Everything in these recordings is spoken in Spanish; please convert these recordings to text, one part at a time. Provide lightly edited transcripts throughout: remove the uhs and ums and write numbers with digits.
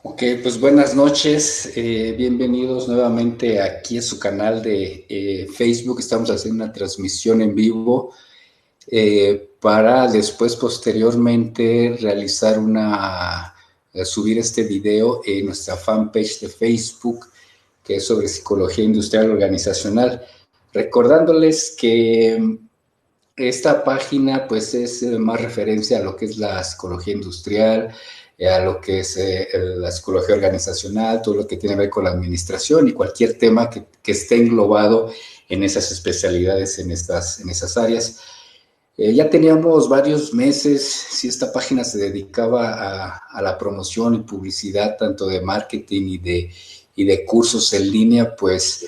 Ok, pues buenas noches, bienvenidos nuevamente aquí a su canal de Facebook. Estamos haciendo una transmisión en vivo para después posteriormente realizar subir este video en nuestra fanpage de Facebook, que es sobre psicología industrial organizacional. Recordándoles que esta página pues es más referencia a lo que es la psicología industrial, a lo que es la psicología organizacional, todo lo que tiene que ver con la administración y cualquier tema que esté englobado en esas especialidades, en esas áreas. Ya teníamos varios meses, si esta página se dedicaba a la promoción y publicidad, tanto de marketing y de cursos en línea, pues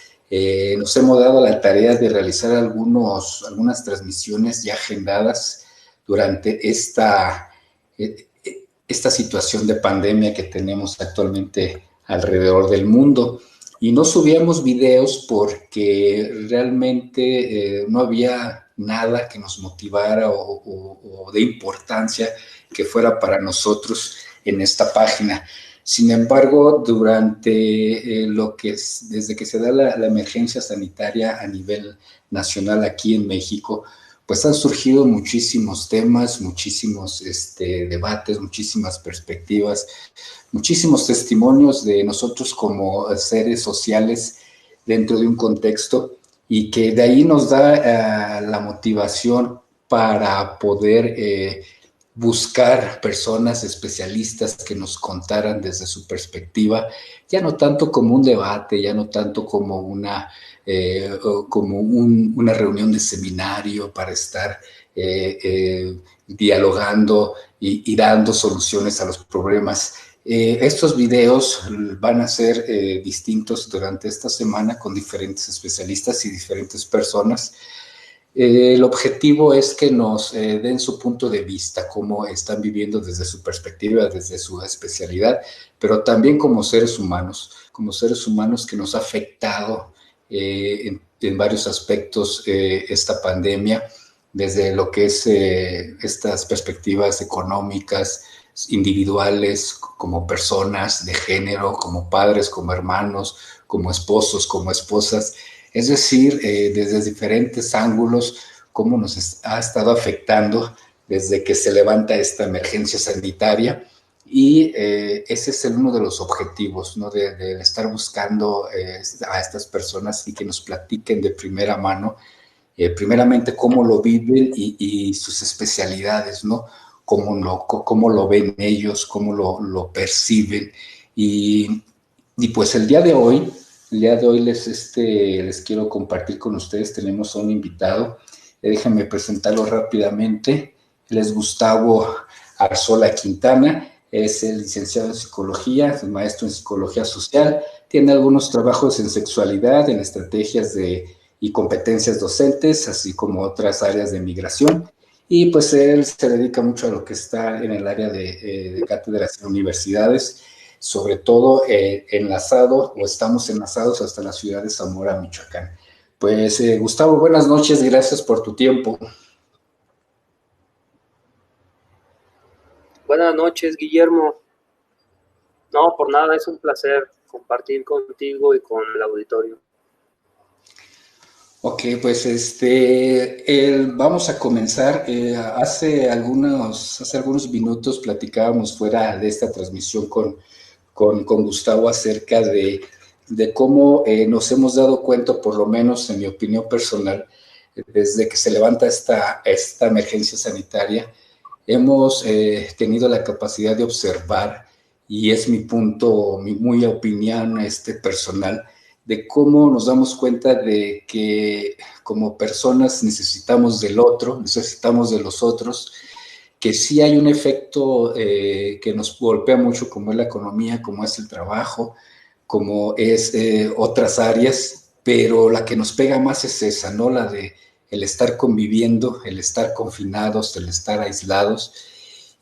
nos hemos dado la tarea de realizar algunas transmisiones ya agendadas durante esta situación de pandemia que tenemos actualmente alrededor del mundo. Y no subíamos videos porque realmente no había nada que nos motivara o de importancia que fuera para nosotros en esta página. Sin embargo, desde que se da la emergencia sanitaria a nivel nacional aquí en México, pues han surgido muchísimos temas, muchísimos debates, muchísimas perspectivas, muchísimos testimonios de nosotros como seres sociales dentro de un contexto y que de ahí nos da la motivación para poder buscar personas especialistas que nos contaran desde su perspectiva, ya no tanto como un debate, ya no tanto como una reunión de seminario para estar dialogando y dando soluciones a los problemas. Estos videos van a ser distintos durante esta semana con diferentes especialistas y diferentes personas. El objetivo es que nos den su punto de vista, cómo están viviendo desde su perspectiva, desde su especialidad, pero también como seres humanos que nos ha afectado en varios aspectos esta pandemia, desde lo que es estas perspectivas económicas, individuales, como personas de género, como padres, como hermanos, como esposos, como esposas. Es decir, desde diferentes ángulos, cómo nos ha estado afectando desde que se levanta esta emergencia sanitaria. Y ese es uno de los objetivos, ¿no? De estar buscando a estas personas y que nos platiquen de primera mano, primeramente, cómo lo viven y sus especialidades, ¿no? Cómo lo ven ellos, cómo lo perciben. Y, y pues el día de hoy les quiero compartir con ustedes, tenemos a un invitado, déjenme presentarlo rápidamente. Él es Gustavo Arzola Quintana, es el licenciado en psicología, es maestro en psicología social, tiene algunos trabajos en sexualidad, en estrategias y competencias docentes, así como otras áreas de migración. Y pues él se dedica mucho a lo que está en el área de cátedras en universidades, sobre todo estamos enlazados hasta la ciudad de Zamora, Michoacán. Pues Gustavo, buenas noches, gracias por tu tiempo. Buenas noches, Guillermo. No, por nada, es un placer compartir contigo y con el auditorio. Ok, pues vamos a comenzar. Hace algunos minutos platicábamos fuera de esta transmisión con Gustavo acerca de cómo nos hemos dado cuenta, por lo menos en mi opinión personal, desde que se levanta esta emergencia sanitaria, hemos tenido la capacidad de observar, y es mi punto, muy opinión personal, de cómo nos damos cuenta de que como personas necesitamos del otro, necesitamos de los otros, que sí hay un efecto que nos golpea mucho, como es la economía, como es el trabajo, como es otras áreas, pero la que nos pega más es esa, ¿no? La de el estar conviviendo, el estar confinados, el estar aislados,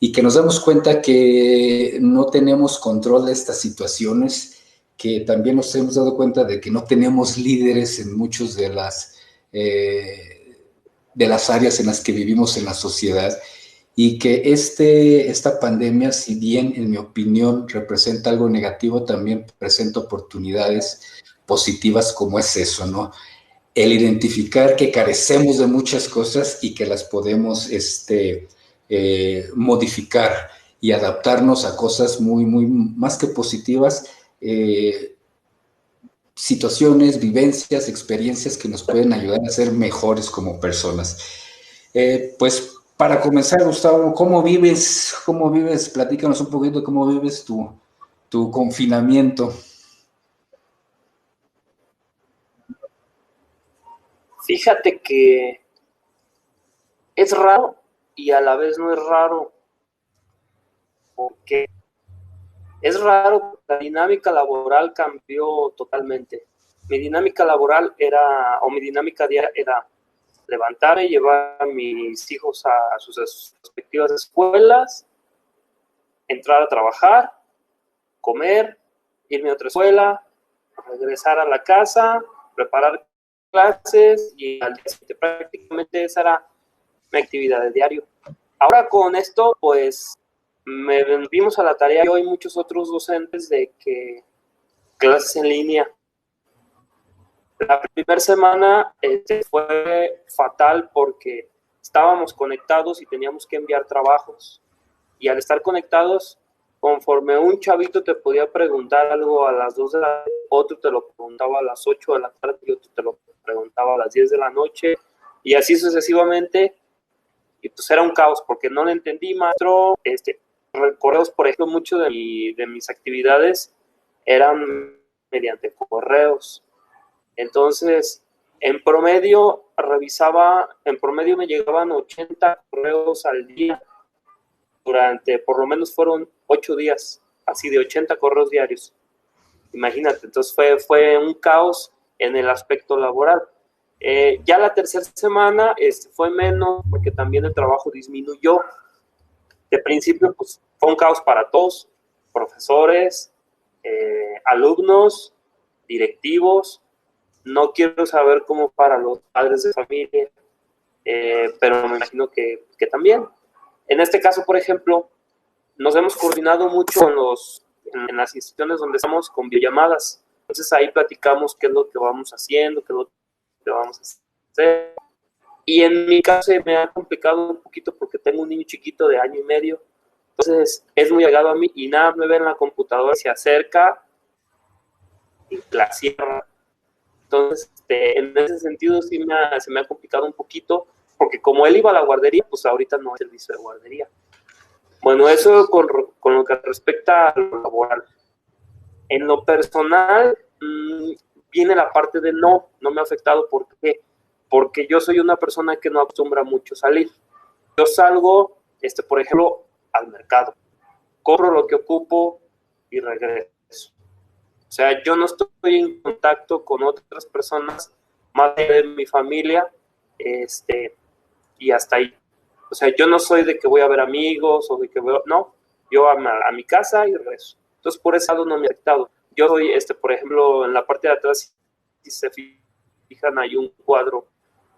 y que nos damos cuenta que no tenemos control de estas situaciones, que también nos hemos dado cuenta de que no tenemos líderes en muchos de las áreas en las que vivimos en la sociedad, y que esta pandemia, si bien en mi opinión representa algo negativo, también presenta oportunidades positivas como es eso, ¿no? El identificar que carecemos de muchas cosas y que las podemos modificar y adaptarnos a cosas muy, muy más que positivas, situaciones, vivencias, experiencias que nos pueden ayudar a ser mejores como personas. Pues para comenzar, Gustavo, ¿cómo vives? ¿Cómo vives? Platícanos un poquito de cómo vives tu confinamiento. Fíjate que es raro y a la vez no es raro, porque es raro, la dinámica laboral cambió totalmente. Mi dinámica laboral era, o mi dinámica diaria era levantarme, llevar a mis hijos a sus respectivas escuelas, entrar a trabajar, comer, irme a otra escuela, regresar a la casa, preparar clases y al día siguiente prácticamente esa era mi actividad de diario. Ahora con esto, pues me vimos a la tarea, yo y muchos otros docentes, de que clases en línea. La primera semana fue fatal porque estábamos conectados y teníamos que enviar trabajos. Y al estar conectados, conforme un chavito te podía preguntar algo a las 2 de la tarde, otro te lo preguntaba a las 8 de la tarde y otro te lo preguntaba a las 10 de la noche, y así sucesivamente. Y pues era un caos porque no le entendí, maestro. Correos, por ejemplo, mucho de mis actividades eran mediante correos. Entonces, en promedio me llegaban 80 correos al día durante, por lo menos fueron 8 días, así de 80 correos diarios. Imagínate, entonces fue un caos en el aspecto laboral. Ya la tercera semana fue menos porque también el trabajo disminuyó. De principio, pues fue un caos para todos, profesores, alumnos, directivos. No quiero saber cómo para los padres de familia, pero me imagino que también. En este caso, por ejemplo, nos hemos coordinado mucho en las instituciones donde estamos con videollamadas. Entonces ahí platicamos qué es lo que vamos haciendo, qué es lo que vamos a hacer. Y en mi caso me ha complicado un poquito porque tengo un niño chiquito de 1 año y medio. Entonces es muy llegado a mí y nada me ve en la computadora, se acerca y la cierra. Entonces, en ese sentido sí se me ha complicado un poquito, porque como él iba a la guardería, pues ahorita no hay servicio de guardería. Bueno, eso con lo que respecta a lo laboral. En lo personal, viene la parte de no me ha afectado. ¿Por qué? Porque yo soy una persona que no acostumbra mucho salir. Yo salgo, por ejemplo, al mercado, compro lo que ocupo y regreso. O sea, yo no estoy en contacto con otras personas más de mi familia, y hasta ahí. O sea, yo no soy de que voy a ver amigos o de que no, yo a mi casa y regreso. Entonces, por ese lado no me ha afectado. Yo soy, por ejemplo, en la parte de atrás, si se fijan, hay un cuadro.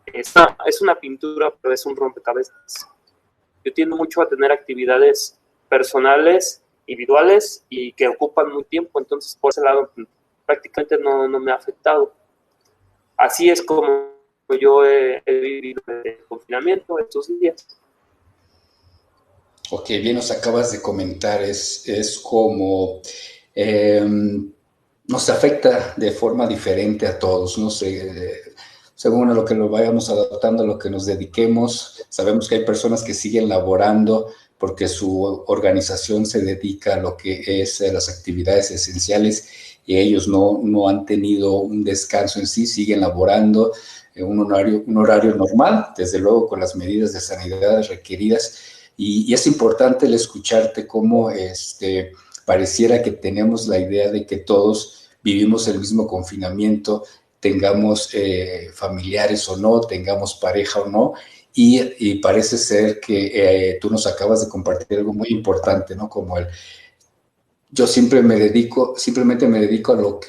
Es una pintura, pero es un rompecabezas. Yo tiendo mucho a tener actividades personales, individuales y que ocupan muy tiempo, entonces por ese lado prácticamente no me ha afectado. Así es como yo he vivido el confinamiento estos días. Ok, bien nos acabas de comentar, es como nos afecta de forma diferente a todos, no sé, según a lo que lo vayamos adaptando, a lo que nos dediquemos. Sabemos que hay personas que siguen laborando porque su organización se dedica a lo que es las actividades esenciales y ellos no han tenido un descanso en sí, siguen laborando en un horario normal, desde luego con las medidas de sanidad requeridas. Y es importante el escucharte cómo pareciera que tenemos la idea de que todos vivimos el mismo confinamiento, tengamos familiares o no, tengamos pareja o no, y parece ser que tú nos acabas de compartir algo muy importante, ¿no? Como yo simplemente me dedico a lo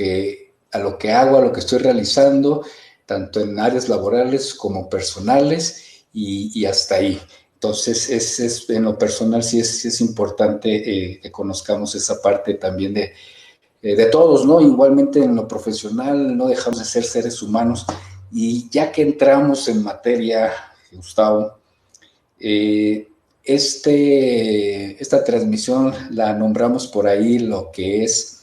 que hago, a lo que estoy realizando, tanto en áreas laborales como personales, y hasta ahí. Entonces, en lo personal sí es importante que conozcamos esa parte también de todos, ¿no? Igualmente en lo profesional no dejamos de ser seres humanos. Y ya que entramos en materia, Gustavo, esta transmisión la nombramos por ahí lo que es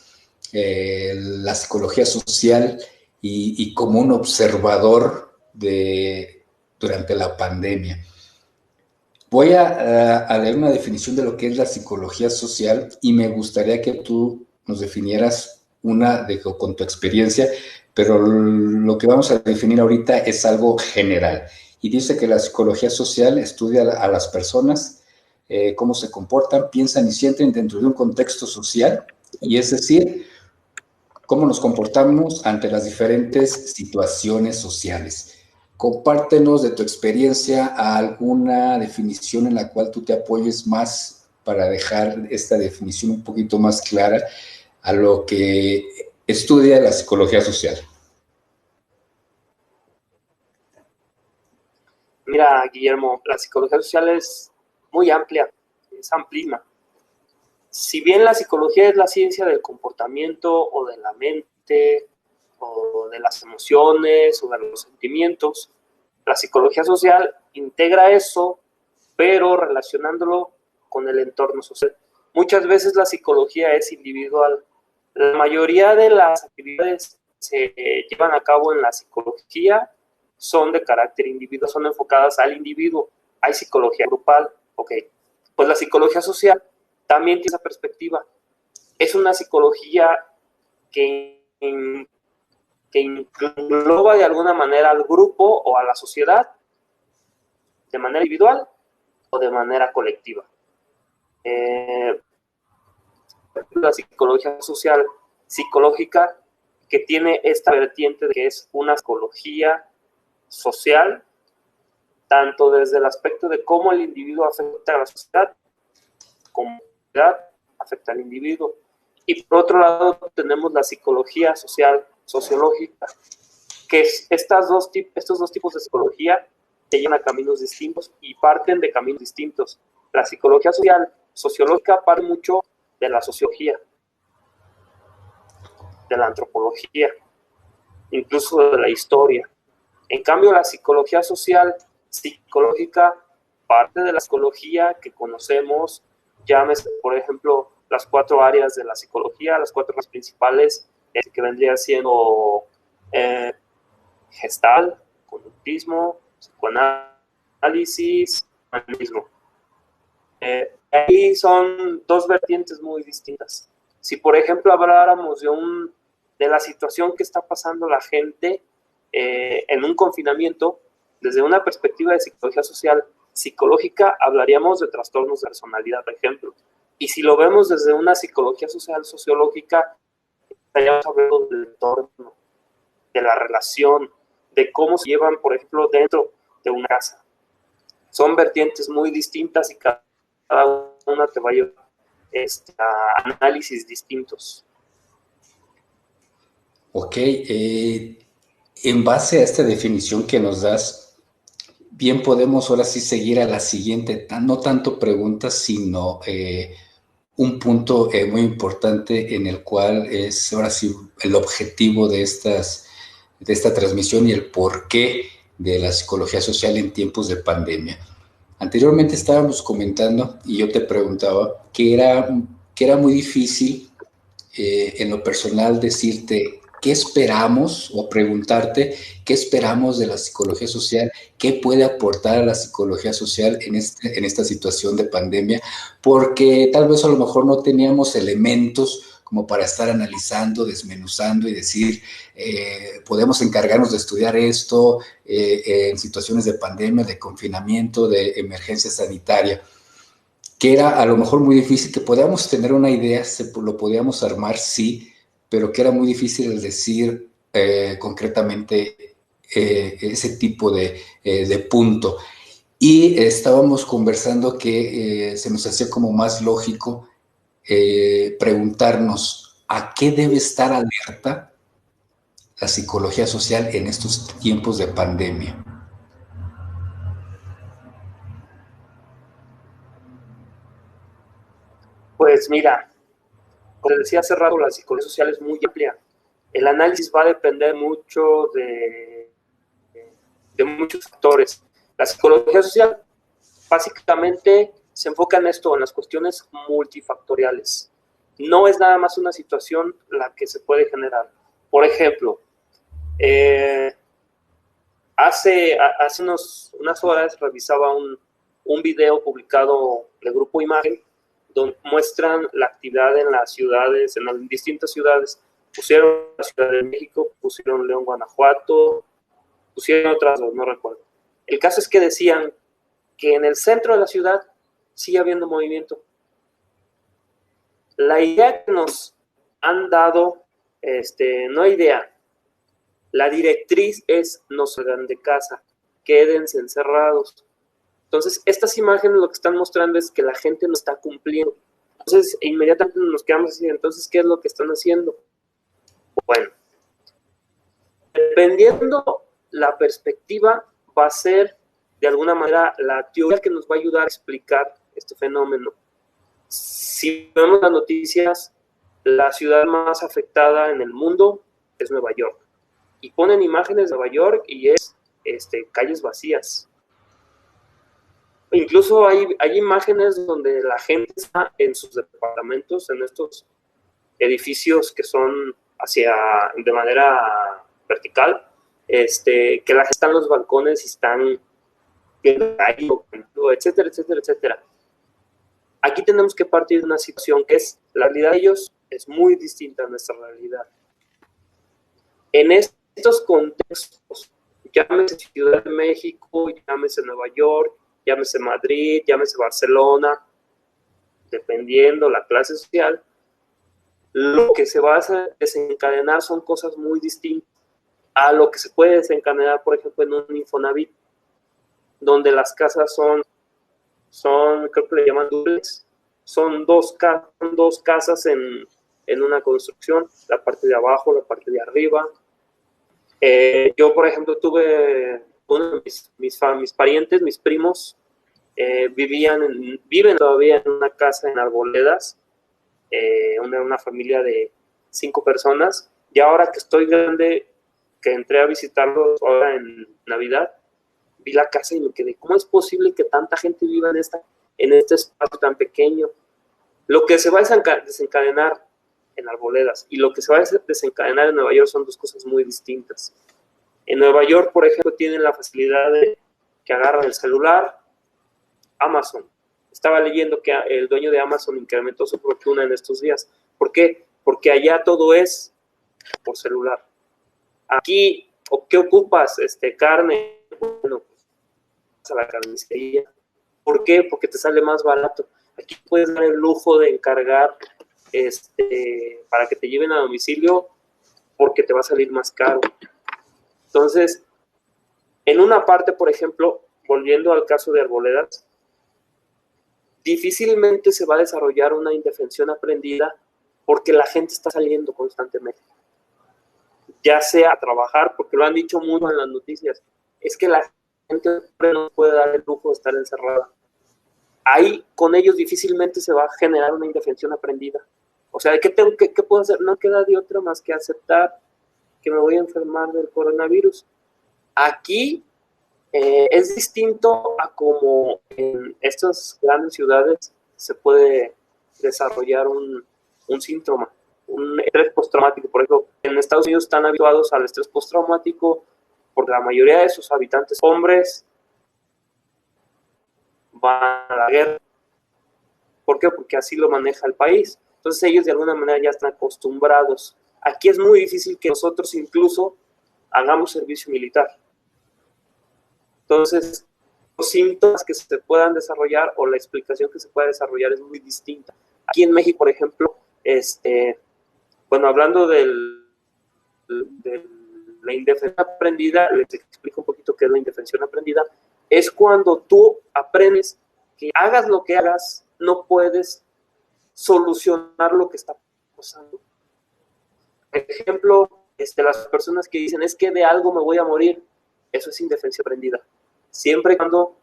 la psicología social y como un observador durante la pandemia. Voy a leer una definición de lo que es la psicología social y me gustaría que tú nos definieras con tu experiencia, pero lo que vamos a definir ahorita es algo general. Y dice que la psicología social estudia a las personas, cómo se comportan, piensan y sienten dentro de un contexto social, y es decir, cómo nos comportamos ante las diferentes situaciones sociales. Compártenos de tu experiencia alguna definición en la cual tú te apoyes más para dejar esta definición un poquito más clara a lo que estudia la psicología social. Mira, Guillermo, la psicología social es muy amplia, es amplísima. Si bien la psicología es la ciencia del comportamiento o de la mente o de las emociones o de los sentimientos, la psicología social integra eso, pero relacionándolo con el entorno social. Muchas veces la psicología es individual. La mayoría de las actividades que se llevan a cabo en la psicología son de carácter individual, son enfocadas al individuo. Hay psicología grupal, ok. Pues la psicología social también tiene esa perspectiva. Es una psicología que engloba de alguna manera al grupo o a la sociedad de manera individual o de manera colectiva. La psicología social, psicológica, que tiene esta vertiente de que es una psicología social, tanto desde el aspecto de cómo el individuo afecta a la sociedad, como la sociedad afecta al individuo. Y por otro lado tenemos la psicología social, sociológica, que es estos dos tipos de psicología se llevan a caminos distintos y parten de caminos distintos. La psicología social, sociológica, parte mucho de la sociología, de la antropología, incluso de la historia. En cambio, la psicología social, psicológica, parte de la psicología que conocemos, llámese, por ejemplo, las 4 áreas de la psicología, las 4 áreas principales, que vendría siendo Gestalt, conductismo, psicoanálisis, humanismo. Ahí son 2 vertientes muy distintas. Si, por ejemplo, habláramos de la situación que está pasando la gente en un confinamiento, desde una perspectiva de psicología social, psicológica, hablaríamos de trastornos de personalidad, por ejemplo. Y si lo vemos desde una psicología social, sociológica, estaríamos hablando del entorno, de la relación, de cómo se llevan, por ejemplo, dentro de una casa. Son vertientes muy distintas y cada una te va a llevar a análisis distintos. Ok, en base a esta definición que nos das, bien podemos ahora sí seguir a la siguiente, no tanto preguntas, sino un punto muy importante en el cual es ahora sí el objetivo de esta transmisión y el porqué de la psicología social en tiempos de pandemia. Anteriormente estábamos comentando y yo te preguntaba que era muy difícil en lo personal decirte qué esperamos o preguntarte qué esperamos de la psicología social, qué puede aportar a la psicología social en esta situación de pandemia, porque tal vez a lo mejor no teníamos elementos como para estar analizando, desmenuzando y decir, podemos encargarnos de estudiar esto en situaciones de pandemia, de confinamiento, de emergencia sanitaria, que era a lo mejor muy difícil, que podíamos tener una idea, lo podíamos armar, sí, pero que era muy difícil el decir concretamente ese tipo de punto. Y estábamos conversando que se nos hacía como más lógico preguntarnos a qué debe estar alerta la psicología social en estos tiempos de pandemia. Pues mira, como te decía hace rato, la psicología social es muy amplia. El análisis va a depender mucho de muchos factores. La psicología social básicamente se enfoca en esto, en las cuestiones multifactoriales. No es nada más una situación la que se puede generar. Por ejemplo, hace unas horas revisaba un video publicado del Grupo Imagen, donde muestran la actividad en las ciudades, en las distintas ciudades. Pusieron la Ciudad de México, pusieron León, Guanajuato, pusieron otras dos, no recuerdo. El caso es que decían que en el centro de la ciudad sigue habiendo movimiento. La idea que nos han dado, no idea, la directriz es no salgan de casa, quédense encerrados. Entonces, estas imágenes lo que están mostrando es que la gente no está cumpliendo. Entonces, inmediatamente nos quedamos así, entonces, ¿qué es lo que están haciendo? Bueno, dependiendo la perspectiva, va a ser de alguna manera la teoría que nos va a ayudar a explicar este fenómeno. Si vemos las noticias, la ciudad más afectada en el mundo es Nueva York. Y ponen imágenes de Nueva York y es calles vacías. Incluso hay imágenes donde la gente está en sus departamentos, en estos edificios que son de manera vertical, que la gente está en los balcones y están etcétera, etcétera, etcétera. Aquí tenemos que partir de una situación que es, la realidad de ellos es muy distinta a nuestra realidad. En estos contextos, llámese Ciudad de México, llámese Nueva York, llámese Madrid, llámese Barcelona, dependiendo la clase social, lo que se va a desencadenar son cosas muy distintas a lo que se puede desencadenar, por ejemplo, en un Infonavit, donde las casas son creo que le llaman duplex, son dos casas en una construcción, la parte de abajo, la parte de arriba. Yo, por ejemplo, tuve uno de mis parientes, mis primos, viven todavía en una casa en Arboledas, una familia de 5 personas, y ahora que estoy grande, que entré a visitarlos ahora en Navidad, vi la casa y me quedé, ¿cómo es posible que tanta gente viva en este espacio tan pequeño? Lo que se va a desencadenar en Arboledas y lo que se va a desencadenar en Nueva York son dos cosas muy distintas. En Nueva York, por ejemplo, tienen la facilidad de que agarran el celular. Amazon. Estaba leyendo que el dueño de Amazon incrementó su fortuna en estos días. ¿Por qué? Porque allá todo es por celular. Aquí, ¿qué ocupas? Carne. Bueno, a la carnicería. ¿Por qué? Porque te sale más barato. Aquí puedes dar el lujo de encargar para que te lleven a domicilio porque te va a salir más caro. Entonces, en una parte, por ejemplo, volviendo al caso de Arboledas, difícilmente se va a desarrollar una indefensión aprendida porque la gente está saliendo constantemente. Ya sea a trabajar, porque lo han dicho mucho en las noticias, es que la gente no puede dar el lujo de estar encerrada. Ahí con ellos difícilmente se va a generar una indefensión aprendida. O sea, ¿qué puedo hacer? No queda de otra más que aceptar que me voy a enfermar del coronavirus. Aquí es distinto a como en estas grandes ciudades se puede desarrollar un síntoma, un estrés postraumático. Por ejemplo, en Estados Unidos están habituados al estrés postraumático porque la mayoría de sus habitantes hombres van a la guerra. ¿Por qué? Porque así lo maneja el país. Entonces ellos de alguna manera ya están acostumbrados. Aquí es muy difícil que nosotros incluso hagamos servicio militar. Entonces, los síntomas que se puedan desarrollar o la explicación que se pueda desarrollar es muy distinta. Aquí en México, por ejemplo, hablando de la indefensión aprendida, les explico un poquito qué es la indefensión aprendida. Es cuando tú aprendes que hagas lo que hagas, no puedes solucionar lo que está pasando. Por ejemplo, las personas que dicen, es que de algo me voy a morir, eso es indefensión aprendida. Siempre y cuando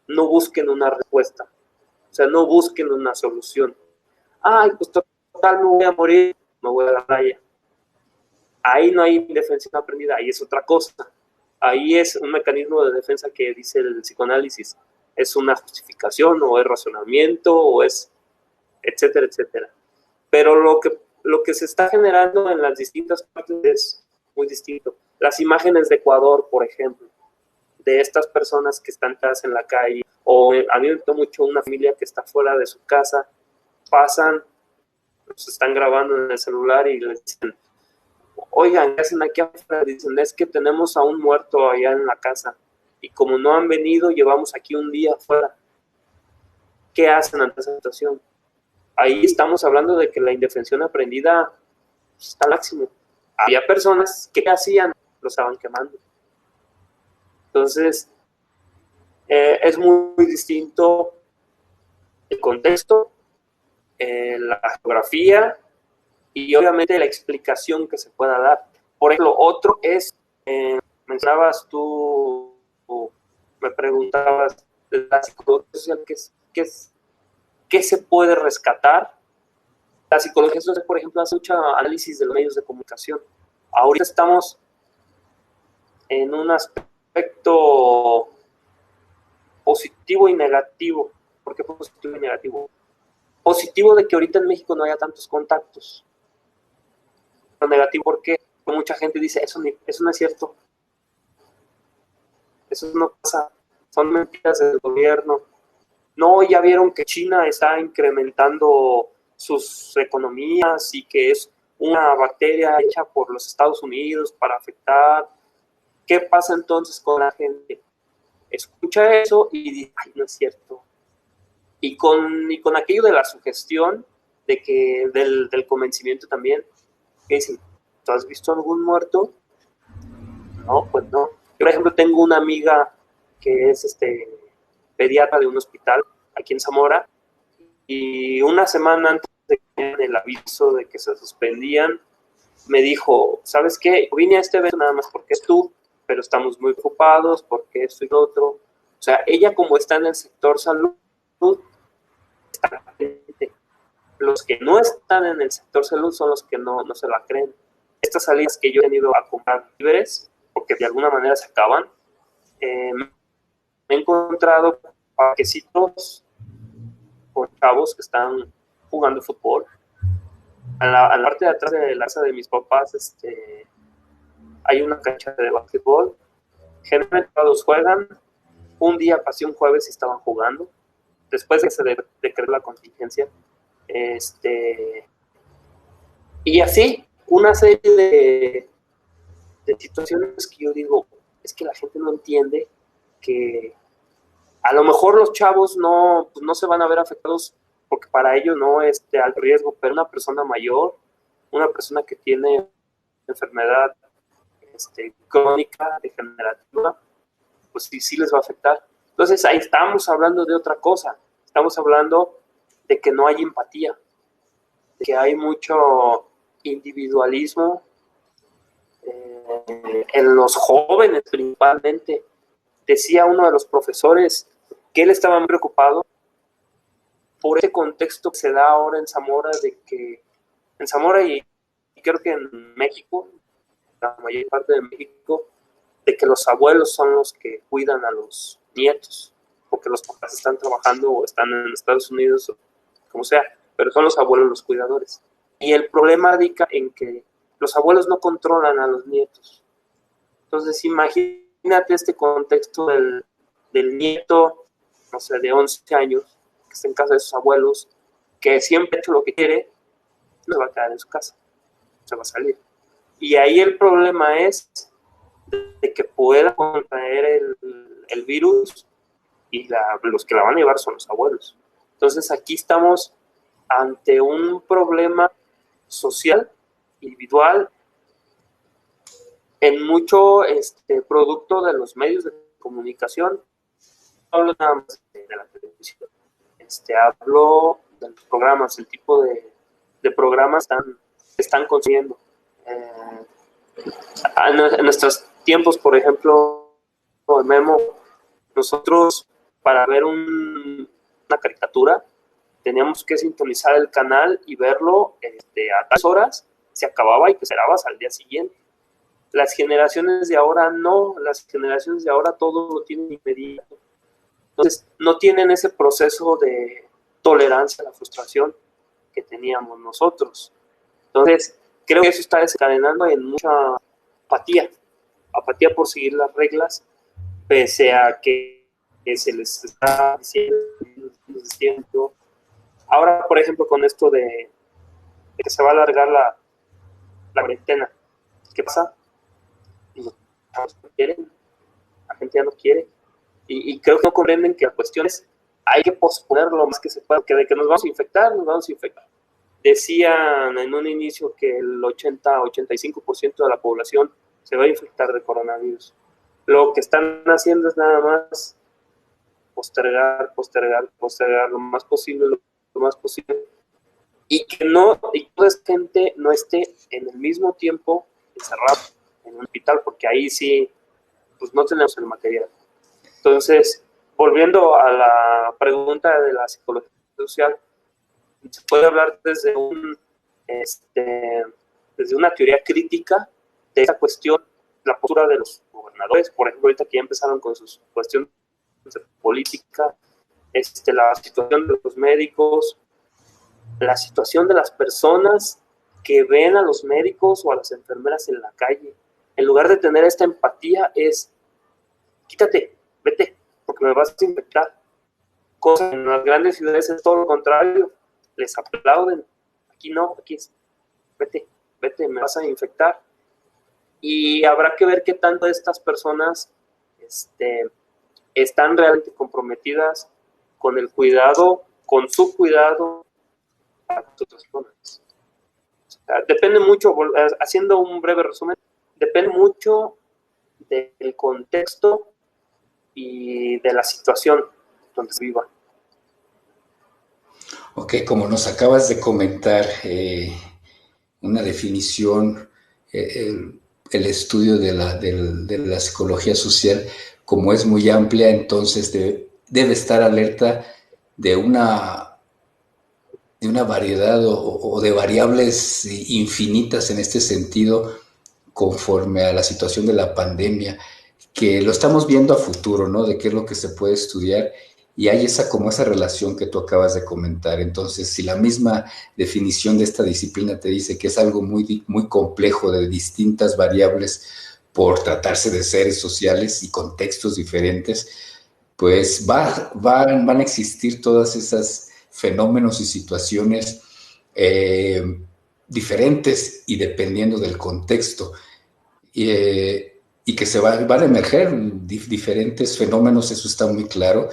no busquen una respuesta, o sea, no busquen una solución. ay, pues total, me voy a morir, me voy a la playa. Ahí no hay indefensión aprendida, ahí es otra cosa. Ahí es un mecanismo de defensa que dice el psicoanálisis. Es una justificación, o es razonamiento, o es etcétera, etcétera. Pero lo que se está generando en las distintas partes es muy distinto. Las imágenes de Ecuador, por ejemplo, de estas personas que están tiradas en la calle, o a mí me tocó mucho una familia que está fuera de su casa, pasan, se están grabando en el celular y les dicen, oigan, ¿qué hacen aquí afuera? Dicen, es que tenemos a un muerto allá en la casa y como no han venido, llevamos aquí un día afuera. ¿Qué hacen ante esa situación? Ahí estamos hablando de que la indefensión aprendida está al máximo. Había personas que hacían, lo estaban quemando. Entonces, es muy distinto el contexto, la geografía y obviamente la explicación que se pueda dar. Por ejemplo, otro es, mencionabas tú, me preguntabas de la psicología social, ¿qué se puede rescatar? La psicología social, por ejemplo, hace mucho análisis de los medios de comunicación. Ahorita estamos en un aspecto positivo y negativo. ¿Por qué positivo y negativo? Positivo de que ahorita en México no haya tantos contactos. Lo negativo, porque mucha gente dice, eso no es cierto. Eso no pasa. Son mentiras del gobierno. No, ya vieron que China está incrementando sus economías y que es una bacteria hecha por los Estados Unidos para afectar. ¿Qué pasa entonces con la gente? Escucha eso y dice, ay, no es cierto. Y con aquello de la sugestión, de que del convencimiento también, que dicen, ¿tú has visto algún muerto? No, pues no. Yo, por ejemplo, tengo una amiga que es pediatra de un hospital aquí en Zamora, y una semana antes de que el aviso de que se suspendían, me dijo, ¿sabes qué? Vine a este evento nada más porque es tú, pero estamos muy ocupados porque esto y lo otro. O sea, ella como está en el sector salud, está presente. Los que no están en el sector salud son los que no se la creen. Estas salidas que yo he tenido a comprar víveres, porque de alguna manera se acaban, me he encontrado parquecitos con chavos que están jugando fútbol. En la parte de atrás de la casa de mis papás hay una cancha de básquetbol. Generalmente todos juegan. Un día pasé un jueves y estaban jugando. Después de que se decretó la contingencia. Y así, una serie de situaciones que yo digo, es que la gente no entiende que a lo mejor los chavos no se van a ver afectados porque para ellos no es de alto riesgo, pero una persona mayor, una persona que tiene enfermedad crónica, degenerativa, pues sí les va a afectar. Entonces ahí estamos hablando de otra cosa, estamos hablando de que no hay empatía, de que hay mucho individualismo en los jóvenes principalmente. Decía uno de los profesores que él estaba muy preocupado por ese contexto que se da ahora en Zamora, de que en Zamora y creo que en México, la mayor parte de México, de que los abuelos son los que cuidan a los nietos, porque los papás están trabajando o están en Estados Unidos o como sea, pero son los abuelos los cuidadores. Y el problema radica en que los abuelos no controlan a los nietos. Entonces imagínate este contexto del nieto, no sé, de 11 años, que está en casa de sus abuelos, que siempre ha hecho lo que quiere, no se va a quedar en su casa, se va a salir. Y ahí el problema es de que pueda contraer el virus y los que la van a llevar son los abuelos. Entonces aquí estamos ante un problema social, individual, en mucho producto de los medios de comunicación. No hablo nada más de la televisión, hablo de los programas, el tipo de programas están consumiendo. En nuestros tiempos, por ejemplo, Memo, nosotros para ver una caricatura teníamos que sintonizar el canal y verlo a tales horas, se acababa y te esperabas al día siguiente. Las generaciones de ahora no, las generaciones de ahora todo lo tienen inmediato. Entonces, no tienen ese proceso de tolerancia a la frustración que teníamos nosotros. Entonces, creo que eso está desencadenando en mucha apatía por seguir las reglas, pese a que se les está diciendo. Ahora, por ejemplo, con esto de que se va a alargar la cuarentena, ¿qué pasa? No quieren, la gente ya no quiere. Y creo que no comprenden que la cuestión es, hay que posponer lo más que se pueda, que de que nos vamos a infectar, nos vamos a infectar. Decían en un inicio que el 80-85% de la población se va a infectar de coronavirus. Lo que están haciendo es nada más postergar lo más posible, y que toda esta gente no esté en el mismo tiempo encerrado en un hospital, porque ahí sí, pues no tenemos el material. Entonces, volviendo a la pregunta de la psicología social, se puede hablar desde una teoría crítica de esa cuestión, la postura de los gobernadores, por ejemplo, ahorita que ya empezaron con sus cuestiones de política, la situación de los médicos, la situación de las personas que ven a los médicos o a las enfermeras en la calle. En lugar de tener esta empatía es, quítate, vete, porque me vas a infectar. Cosas en las grandes ciudades es todo lo contrario, les aplauden. Aquí no, aquí es, vete, me vas a infectar. Y habrá que ver qué tanto estas personas están realmente comprometidas con el cuidado, con su cuidado a otras personas. O sea, depende mucho, haciendo un breve resumen, depende mucho del contexto y de la situación donde se viva. Ok, como nos acabas de comentar, una definición, el estudio de la psicología social, como es muy amplia, entonces debe estar alerta de una variedad o de variables infinitas en este sentido, conforme a la situación de la pandemia, que lo estamos viendo a futuro, ¿no? De qué es lo que se puede estudiar, y hay esa relación que tú acabas de comentar. Entonces, si la misma definición de esta disciplina te dice que es algo muy, muy complejo, de distintas variables, por tratarse de seres sociales y contextos diferentes, pues van a existir todas esas fenómenos y situaciones diferentes y dependiendo del contexto. Y que van a emerger diferentes fenómenos, eso está muy claro,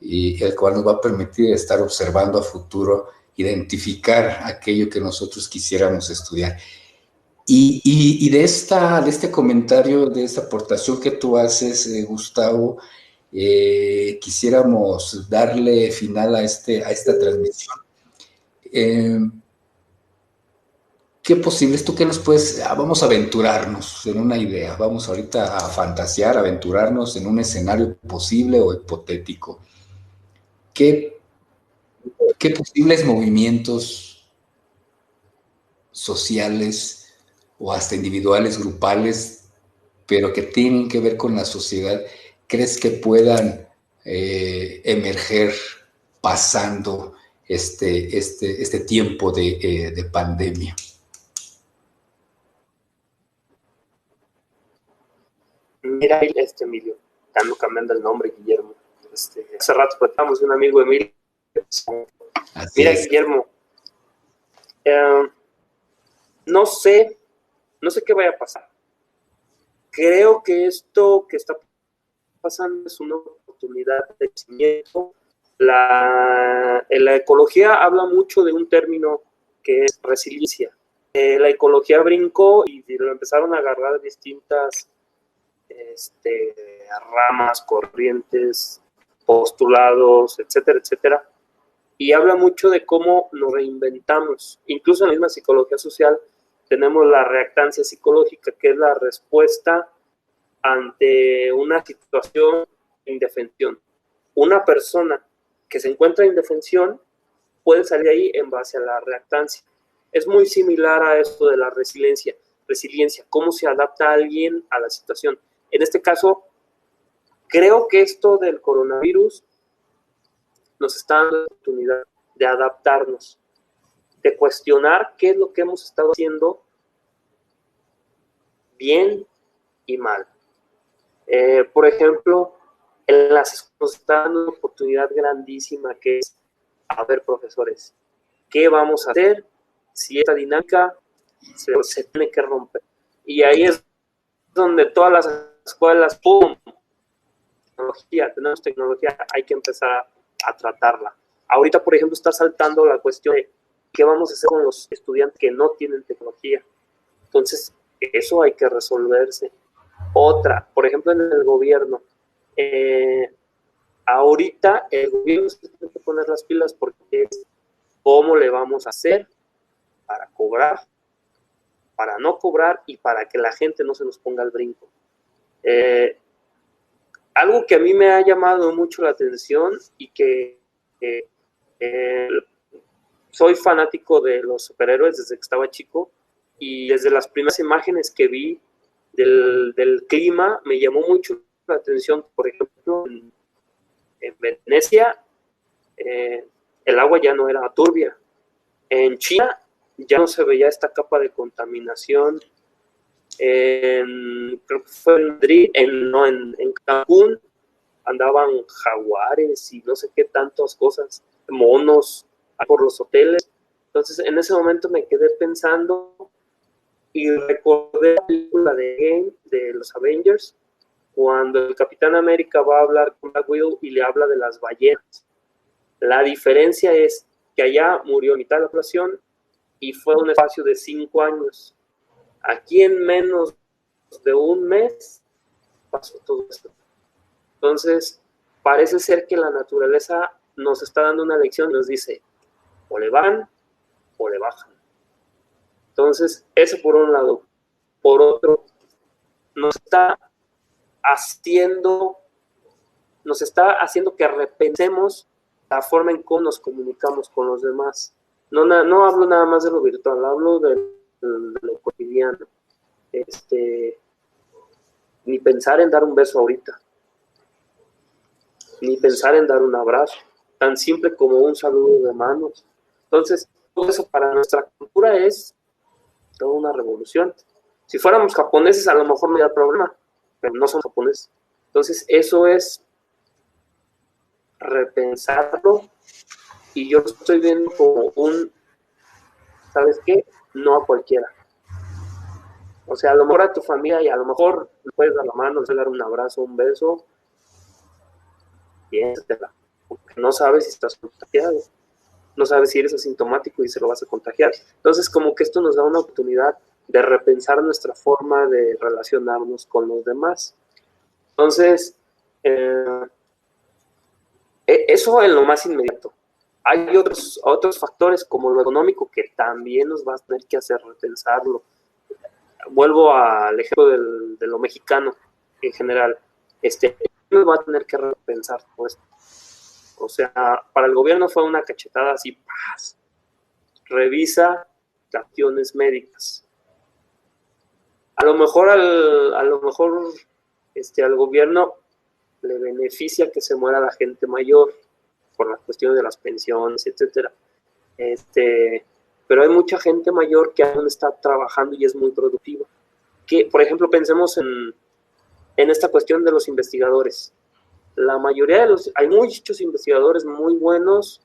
y el cual nos va a permitir estar observando a futuro, identificar aquello que nosotros quisiéramos estudiar. Y de este comentario, de esta aportación que tú haces, Gustavo, quisiéramos darle final a esta transmisión. ¿Qué posibles? ¿Tú qué nos puedes? Vamos a aventurarnos en una idea. Vamos ahorita a fantasear, aventurarnos en un escenario posible o hipotético. ¿Qué, qué posibles movimientos sociales o hasta individuales, grupales, pero que tienen que ver con la sociedad, crees que puedan emerger pasando este tiempo de pandemia? Mira, Emilio, estando cambiando el nombre, Guillermo. Hace rato platicamos de un amigo Emilio. Así Mira, es. Guillermo, no sé qué vaya a pasar. Creo que esto que está pasando es una oportunidad de crecimiento. En la ecología habla mucho de un término que es resiliencia. La ecología brincó y lo empezaron a agarrar distintas ramas, corrientes, postulados, etcétera, etcétera. Y habla mucho de cómo nos reinventamos. Incluso en la misma psicología social tenemos la reactancia psicológica, que es la respuesta ante una situación de indefensión. Una persona que se encuentra en indefensión puede salir ahí en base a la reactancia. Es muy similar a esto de la resiliencia, cómo se adapta alguien a la situación. En este caso, creo que esto del coronavirus nos está dando la oportunidad de adaptarnos, de cuestionar qué es lo que hemos estado haciendo bien y mal. Por ejemplo, en las escuelas nos está dando una oportunidad grandísima que es, a ver, profesores, ¿qué vamos a hacer si esta dinámica se tiene que romper? Y ahí es donde todas las escuelas, ¡pum! Tenemos tecnología, hay que empezar a tratarla. Ahorita, por ejemplo, está saltando la cuestión de qué vamos a hacer con los estudiantes que no tienen tecnología. Entonces, eso hay que resolverse. Otra, por ejemplo, en el gobierno. Ahorita el gobierno se tiene que poner las pilas porque es cómo le vamos a hacer para cobrar, para no cobrar y para que la gente no se nos ponga al brinco. Algo que a mí me ha llamado mucho la atención y que soy fanático de los superhéroes desde que estaba chico, y desde las primeras imágenes que vi del clima me llamó mucho la atención. Por ejemplo, en Venecia el agua ya no era turbia. En China ya no se veía esta capa de contaminación. Creo que fue en Madrid, en Cancún andaban jaguares y no sé qué tantas cosas, monos por los hoteles. Entonces en ese momento me quedé pensando y recordé la película de Game de los Avengers, cuando el Capitán América va a hablar con Black Widow y le habla de las ballenas. La diferencia es que allá murió mitad de la población y fue un espacio de 5 años. Aquí en menos de un mes pasó todo esto. Entonces, parece ser que la naturaleza nos está dando una lección y nos dice, o le van o le bajan. Entonces, eso por un lado. Por otro, nos está haciendo que repensemos la forma en cómo nos comunicamos con los demás. No hablo nada más de lo virtual, hablo de lo cotidiano. Ni pensar en dar un beso ahorita, ni pensar en dar un abrazo, tan simple como un saludo de manos. Entonces, todo eso para nuestra cultura es toda una revolución. Si fuéramos japoneses, a lo mejor no había problema, pero no son japoneses. Entonces, eso es repensarlo, y yo lo estoy viendo como ¿sabes qué? No a cualquiera. O sea, a lo mejor a tu familia, y a lo mejor le puedes dar la mano, le puedes dar un abrazo, un beso, piénsatela, porque no sabes si estás contagiado, no sabes si eres asintomático y se lo vas a contagiar. Entonces, como que esto nos da una oportunidad de repensar nuestra forma de relacionarnos con los demás. Entonces, eso en lo más inmediato. Hay otros factores como lo económico que también nos va a tener que hacer repensarlo. Vuelvo al ejemplo de lo mexicano en general. Nos va a tener que repensar todo esto. O sea, para el gobierno fue una cachetada así, ¡paz! Revisa cuestiones médicas. A lo mejor al gobierno le beneficia que se muera la gente mayor por las cuestiones de las pensiones, etcétera. Pero hay mucha gente mayor que aún está trabajando y es muy productiva. Que, por ejemplo, pensemos en esta cuestión de los investigadores. La mayoría hay muchos investigadores muy buenos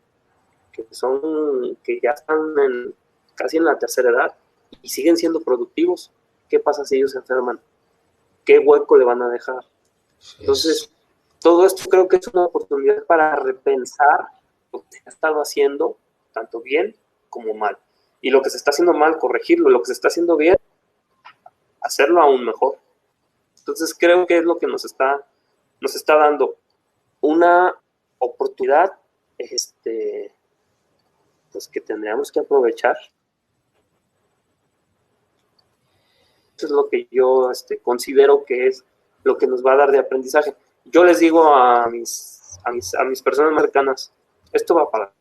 que ya están casi en la tercera edad y siguen siendo productivos. ¿Qué pasa si ellos se enferman? ¿Qué hueco le van a dejar? Entonces, todo esto creo que es una oportunidad para repensar lo que se ha estado haciendo, tanto bien como mal. Y lo que se está haciendo mal, corregirlo. Lo que se está haciendo bien, hacerlo aún mejor. Entonces, creo que es lo que nos está dando una oportunidad pues que tendríamos que aprovechar. Eso es lo que yo considero que es lo que nos va a dar de aprendizaje. Yo les digo a mis personas más cercanas, esto va para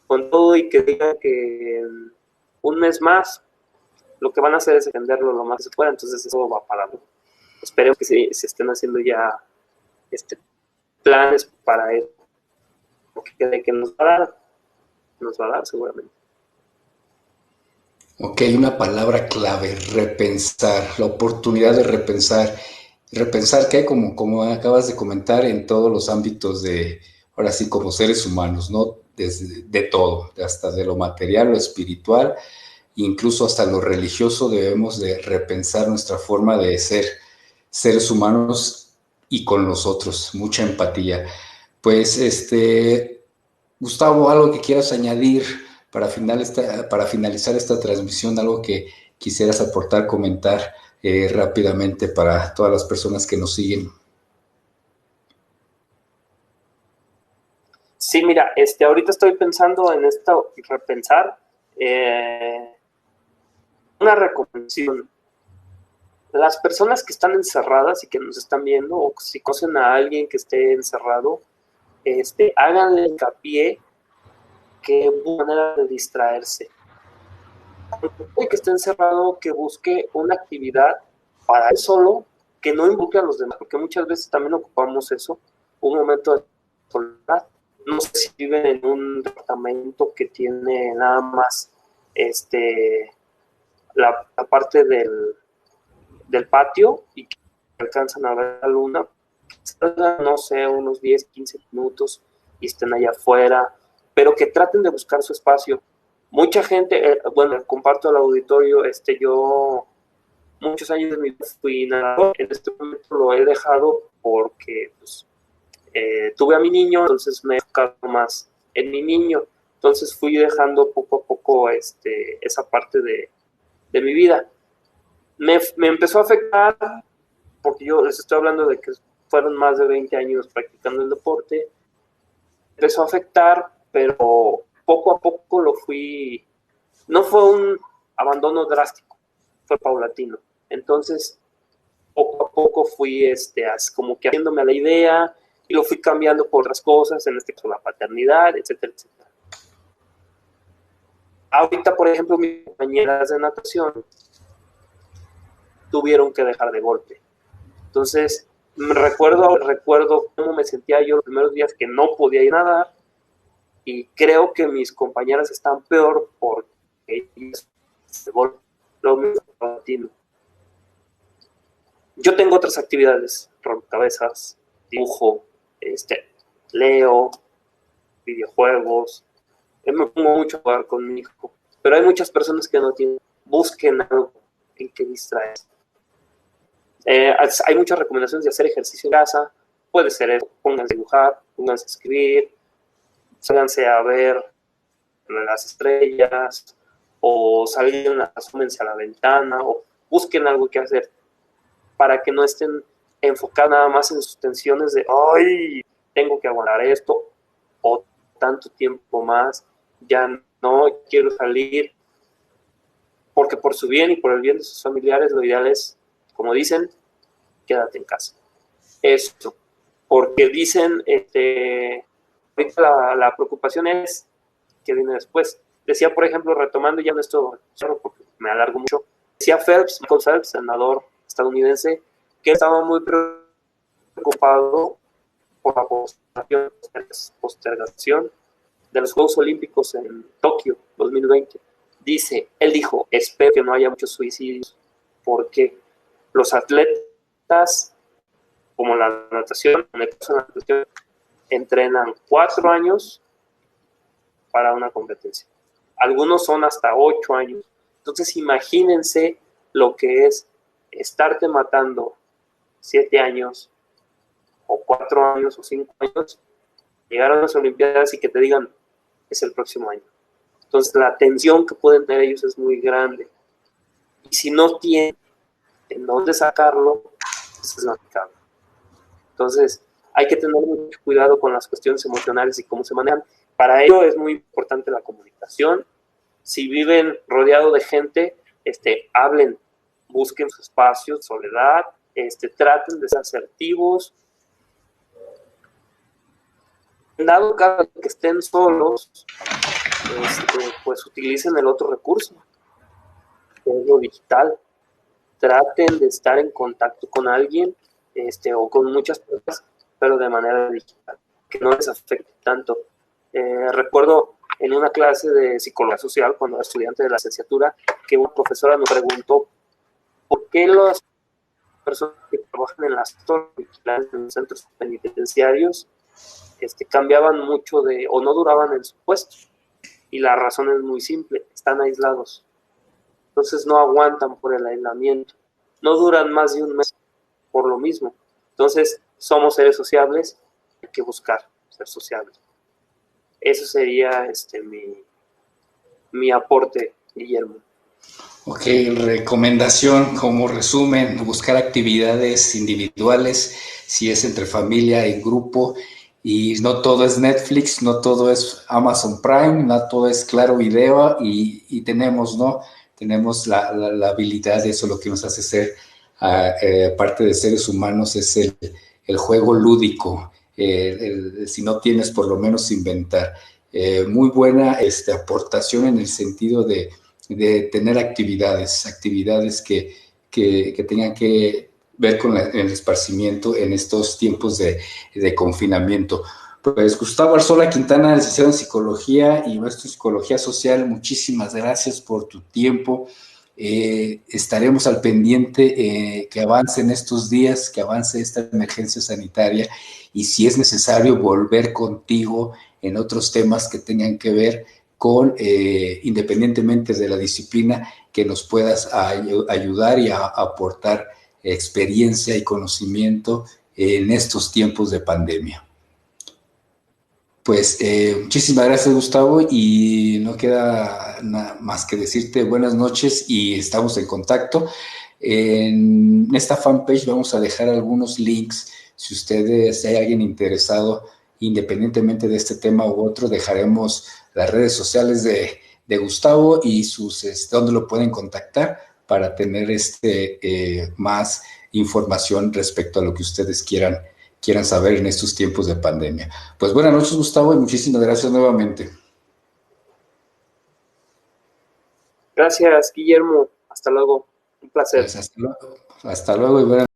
con todo y que digan que en un mes más lo que van a hacer es extenderlo lo más que se pueda, entonces eso va a parar. Esperemos que se estén haciendo ya planes para eso, porque de que nos va a dar seguramente. Ok, una palabra clave, repensar, la oportunidad de repensar. Repensar que como acabas de comentar en todos los ámbitos de, ahora sí, como seres humanos, ¿no? Desde de todo, hasta de lo material, lo espiritual, incluso hasta lo religioso, debemos de repensar nuestra forma de ser seres humanos y con los otros, mucha empatía. Pues, Gustavo, algo que quieras añadir para finalizar esta transmisión, algo que quisieras aportar, comentar rápidamente para todas las personas que nos siguen. Sí, mira, ahorita estoy pensando en esto, repensar, una recomendación. Las personas que están encerradas y que nos están viendo, o si conocen a alguien que esté encerrado, háganle hincapié que busque manera de distraerse. Y que esté encerrado, que busque una actividad para él solo, que no involucre a los demás, porque muchas veces también ocupamos eso, un momento de soledad. No sé si viven en un departamento que tiene nada más la parte del patio y que alcanzan a ver la luna, salgan, no sé, unos 10, 15 minutos y estén allá afuera, pero que traten de buscar su espacio. Mucha gente, bueno, comparto al auditorio, yo muchos años de mi vida fui nadador, en este momento lo he dejado porque pues, tuve a mi niño, entonces me he enfocado más en mi niño, entonces fui dejando poco a poco esa parte de mi vida. Me empezó a afectar, porque yo les estoy hablando de que fueron más de 20 años practicando el deporte, empezó a afectar, pero poco a poco lo fui, no fue un abandono drástico, fue paulatino. Entonces, poco a poco fui como que haciéndome a la idea y lo fui cambiando por otras cosas, en este caso la paternidad, etcétera, etcétera. Ahorita, por ejemplo, mis compañeras de natación tuvieron que dejar de golpe. Entonces, recuerdo cómo me sentía yo los primeros días que no podía ir a nadar y creo que mis compañeras están peor porque ellas se golpean. Lo mismo paulatino. Yo tengo otras actividades, rompecabezas, dibujo, leo, videojuegos, me pongo mucho a jugar con mi hijo, pero hay muchas personas que no tienen, busquen algo en que distraerse. Hay muchas recomendaciones de hacer ejercicio en casa, puede ser eso, pónganse a dibujar, pónganse a escribir, sálganse a ver las estrellas, o salgan, asómense a la ventana, o busquen algo que hacer para que no estén enfocados nada más en sus tensiones de, ¡ay! Tengo que aguantar esto, o tanto tiempo más, ya no quiero salir, porque por su bien y por el bien de sus familiares, lo ideal es, como dicen, quédate en casa. Esto, porque dicen, ahorita la preocupación es que viene después. Decía, por ejemplo, retomando ya esto, porque me alargo mucho, decía Michael Phelps, senador estadounidense, que estaba muy preocupado por la postergación de los Juegos Olímpicos en Tokio 2020. Él dijo, espero que no haya muchos suicidios, porque los atletas, como la natación, en el caso de la natación, entrenan 4 años para una competencia. Algunos son hasta 8 años. Entonces imagínense lo que es estarte matando 7 años, o 4 años, o 5 años, llegar a las Olimpiadas y que te digan, es el próximo año. Entonces la tensión que pueden tener ellos es muy grande. Y si no tienen en dónde sacarlo, pues es complicado. Entonces hay que tener mucho cuidado con las cuestiones emocionales y cómo se manejan. Para ello es muy importante la comunicación. Si viven rodeado de gente, hablen, busquen su espacio, soledad, traten de ser asertivos. En dado caso que estén solos, pues utilicen el otro recurso, que es lo digital. Traten de estar en contacto con alguien o con muchas personas, pero de manera digital, que no les afecte tanto. Recuerdo en una clase de psicología social, cuando era estudiante de la licenciatura, que una profesora nos preguntó por qué las personas que trabajan en las torres vigilantes en los centros penitenciarios cambiaban mucho o no duraban en su puesto. Y la razón es muy simple, están aislados. Entonces no aguantan por el aislamiento. No duran más de un mes por lo mismo. Entonces somos seres sociables, hay que buscar ser sociables. Eso sería mi aporte, Guillermo. Ok, recomendación como resumen, buscar actividades individuales, si es entre familia y grupo, y no todo es Netflix, no todo es Amazon Prime, no todo es Claro Video, y tenemos, ¿no? Tenemos la habilidad, eso lo que nos hace ser parte de seres humanos es el juego lúdico, si no tienes por lo menos inventar. Muy buena aportación en el sentido de tener actividades que tengan que ver con el esparcimiento en estos tiempos de confinamiento. Pues Gustavo Arzola Quintana, licenciado en Psicología y maestro en Psicología Social, muchísimas gracias por tu tiempo. Estaremos al pendiente que avance en estos días, que avance esta emergencia sanitaria y si es necesario volver contigo en otros temas que tengan que ver con, independientemente de la disciplina, que nos puedas ayudar y aportar experiencia y conocimiento en estos tiempos de pandemia. Pues muchísimas gracias, Gustavo, y no queda nada más que decirte buenas noches y estamos en contacto. En esta fanpage vamos a dejar algunos links. Si hay alguien interesado, independientemente de este tema u otro, dejaremos las redes sociales de Gustavo y donde lo pueden contactar para tener más información respecto a lo que ustedes quieran saber en estos tiempos de pandemia. Pues buenas noches, Gustavo, y muchísimas gracias nuevamente. Gracias, Guillermo. Hasta luego. Un placer. Pues hasta luego y buenas